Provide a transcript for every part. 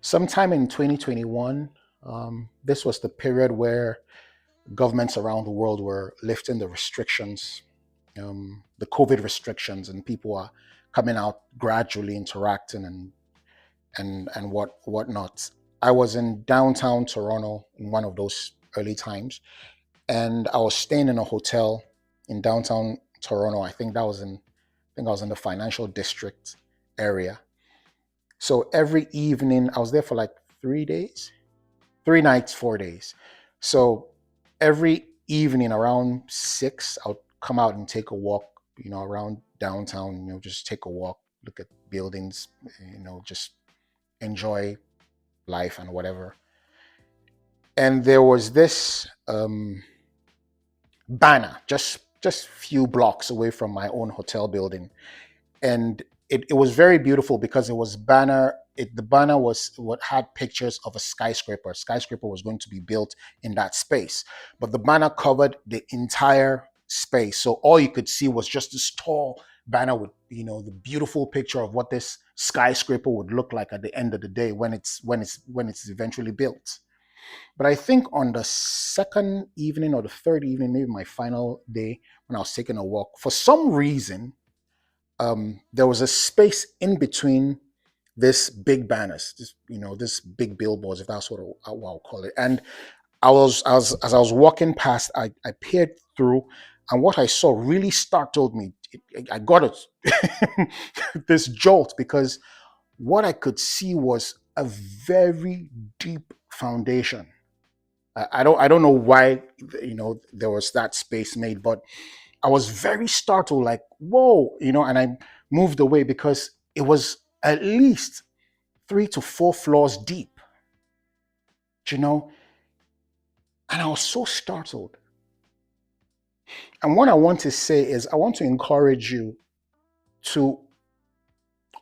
Sometime in 2021, this was the period where governments around the world were lifting the restrictions, the COVID restrictions, and people are coming out gradually, interacting and whatnot. I was in downtown Toronto in one of those early times, and I was staying in a hotel in downtown Toronto. I think I was in the financial district area. So every evening, I was there for like 3 days, 3 nights, 4 days. So every evening around 6, I'll come out and take a walk, around downtown, just take a walk, look at buildings, just enjoy life and whatever. And there was this banner just few blocks away from my own hotel building, and it was very beautiful because it was the banner was what had pictures of a skyscraper. A skyscraper was going to be built in that space, but the banner covered the entire space, so all you could see was just this tall banner with the beautiful picture of what this skyscraper would look like at the end of the day when it's eventually built. But I think on the second evening or the third evening, maybe my final day, when I was taking a walk, for some reason there was a space in between this big banners, this big billboards, if that's what I'll call it. And as I was walking past, I peered through, and what I saw really startled me. I got this jolt because what I could see was a very deep foundation. I don't know why there was that space made, but I was very startled, like, whoa, and I moved away because it was at least 3 to 4 floors deep, you know, and I was so startled. And what I want to say is, I want to encourage you, to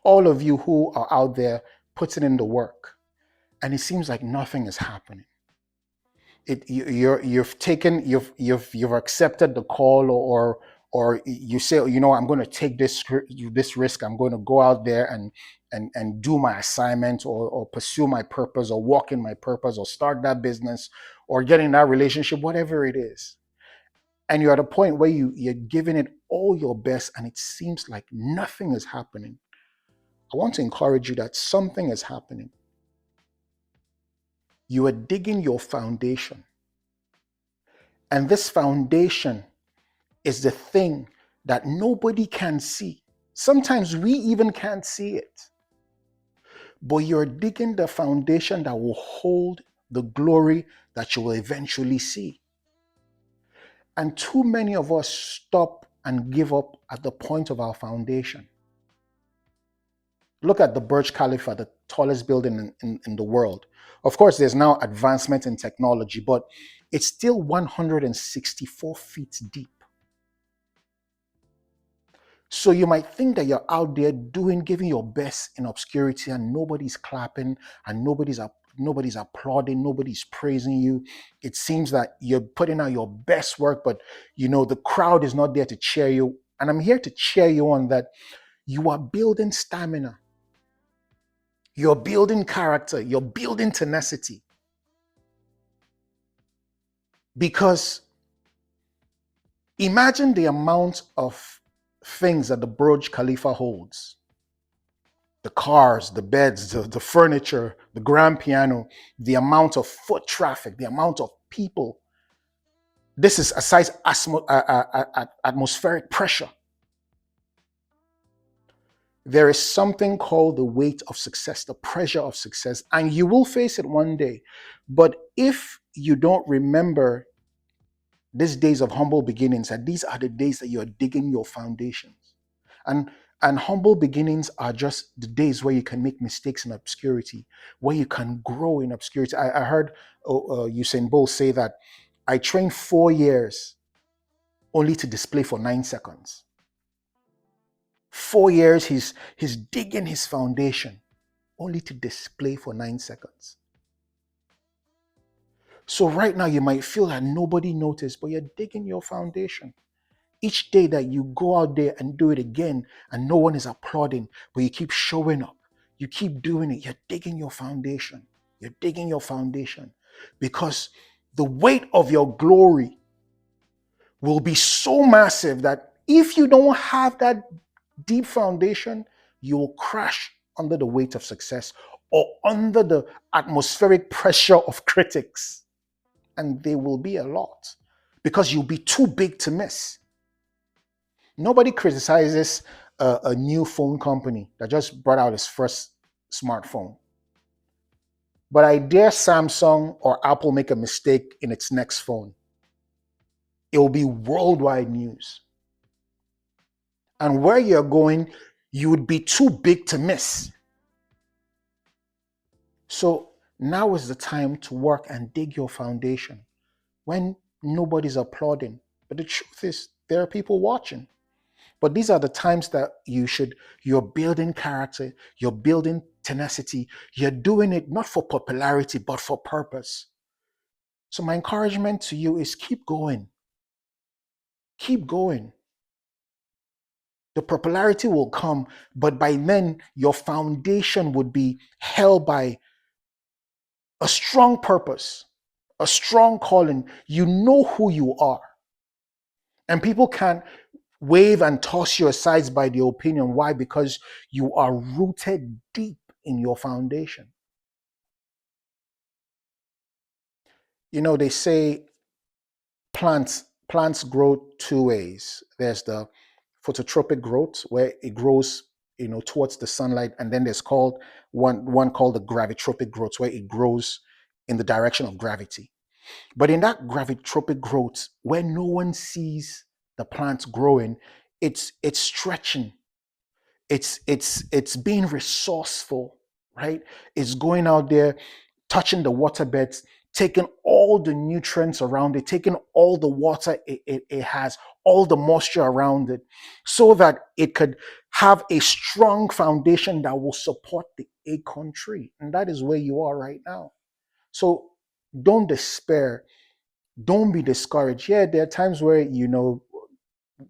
all of you who are out there putting in the work, and it seems like nothing is happening. You've accepted the call, or you say, I'm going to take this risk. I'm going to go out there and do my assignment, or pursue my purpose, or walk in my purpose, or start that business, or get in that relationship, whatever it is. And you're at a point where you're giving it all your best, and it seems like nothing is happening. I want to encourage you that something is happening. You are digging your foundation, and this foundation is the thing that nobody can see. Sometimes we even can't see it, but you're digging the foundation that will hold the glory that you will eventually see. And too many of us stop and give up at the point of our foundation. Look at the Burj Khalifa, the tallest building in the world. Of course, there's now advancement in technology, but it's still 164 feet deep. So you might think that you're out there giving your best in obscurity, and nobody's clapping, and nobody's applauding, nobody's praising you. It seems that you're putting out your best work, but the crowd is not there to cheer you. And I'm here to cheer you on that you are building stamina. You're building character. You're building tenacity. Because imagine the amount of things that the Burj Khalifa holds: the cars, the beds, the furniture, the grand piano, the amount of foot traffic, the amount of people. This is aside atmospheric pressure. There is something called the weight of success, the pressure of success, and you will face it one day. But if you don't remember these days of humble beginnings, and these are the days that you're digging your foundations. And and humble beginnings are just the days where you can make mistakes in obscurity, where you can grow in obscurity. I heard Usain Bolt say that I trained 4 years only to display for 9 seconds. 4 years he's digging his foundation only to display for 9 seconds. So right now you might feel that nobody noticed, but you're digging your foundation. Each day that you go out there and do it again and no one is applauding, but you keep showing up, You keep doing it. You're digging your foundation. You're digging your foundation because the weight of your glory will be so massive that if you don't have that deep foundation, you will crash under the weight of success or under the atmospheric pressure of critics. And there will be a lot because you'll be too big to miss. Nobody criticizes a new phone company that just brought out its first smartphone. But I dare Samsung or Apple make a mistake in its next phone. It will be worldwide news. And where you're going, you would be too big to miss. So now is the time to work and dig your foundation when nobody's applauding. But the truth is, there are people watching. But these are the times that you're building character, you're building tenacity, you're doing it not for popularity, but for purpose. So my encouragement to you is keep going. Keep going. The popularity will come, but by then your foundation would be held by a strong purpose, a strong calling. You know who you are. And people can't wave and toss you aside by the opinion. Why? Because you are rooted deep in your foundation. You know, they say plants grow two ways. There's the phototropic growth where it grows, towards the sunlight, and then there's called one called the gravitropic growth where it grows in the direction of gravity. But in that gravitropic growth, where no one sees the plants growing, it's stretching, it's being resourceful, right? It's going out there, touching the waterbeds, taking all the nutrients around it, taking all the water it has, all the moisture around it, so that it could have a strong foundation that will support the acorn tree. And that is where you are right now. So don't despair. Don't be discouraged. Yeah, there are times where,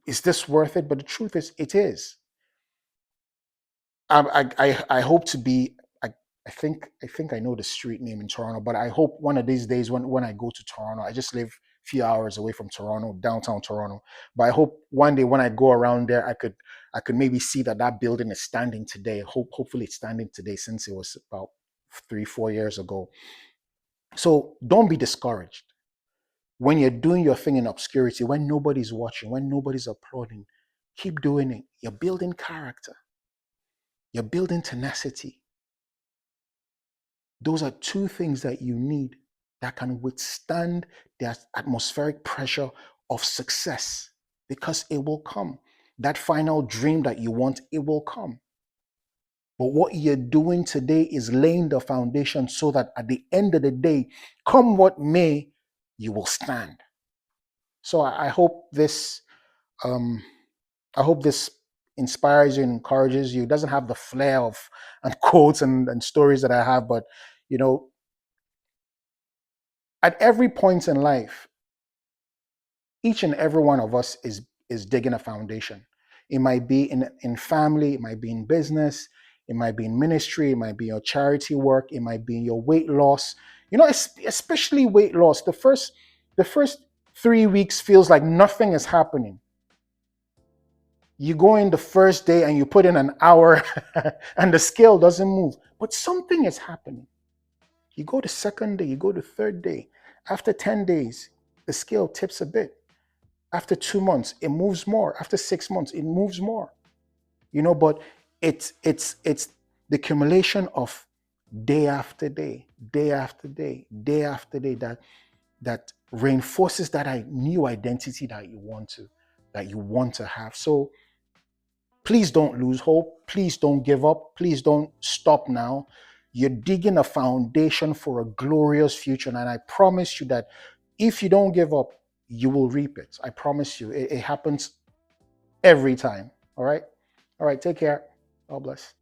is this worth it? But the truth is, it is. I hope to be. I think I know the street name in Toronto, but I hope one of these days when I go to Toronto, I just live a few hours away from Toronto, downtown Toronto. But I hope one day when I go around there, I could maybe see that building is standing today. Hopefully it's standing today since it was about 3 4 years ago. So don't be discouraged when you're doing your thing in obscurity, when nobody's watching, when nobody's applauding. Keep doing it. You're building character. You're building tenacity. Those are two things that you need that can withstand the atmospheric pressure of success because it will come. That final dream that you want, it will come. But what you're doing today is laying the foundation so that at the end of the day, come what may, you will stand. So I hope this um, I hope this inspires you and encourages you. It doesn't have the flair of and quotes and stories that I have, but you know, at every point in life, each and every one of us is digging a foundation. It might be in family, it might be in business, it might be in ministry, it might be your charity work, it might be in your weight loss. Especially weight loss. The first 3 weeks feels like nothing is happening. You go in the first day and you put in an hour and the scale doesn't move, but something is happening. You go to second day, you go to third day. After 10 days, the scale tips a bit. After 2 months, it moves more. After 6 months, it moves more. But it's the accumulation of day after day, day after day, day after day that reinforces that new identity that you want to have. So please don't lose hope. Please don't give up. Please don't stop now. You're digging a foundation for a glorious future. And I promise you that if you don't give up, you will reap it. I promise you. It happens every time. All right. All right. Take care. God bless.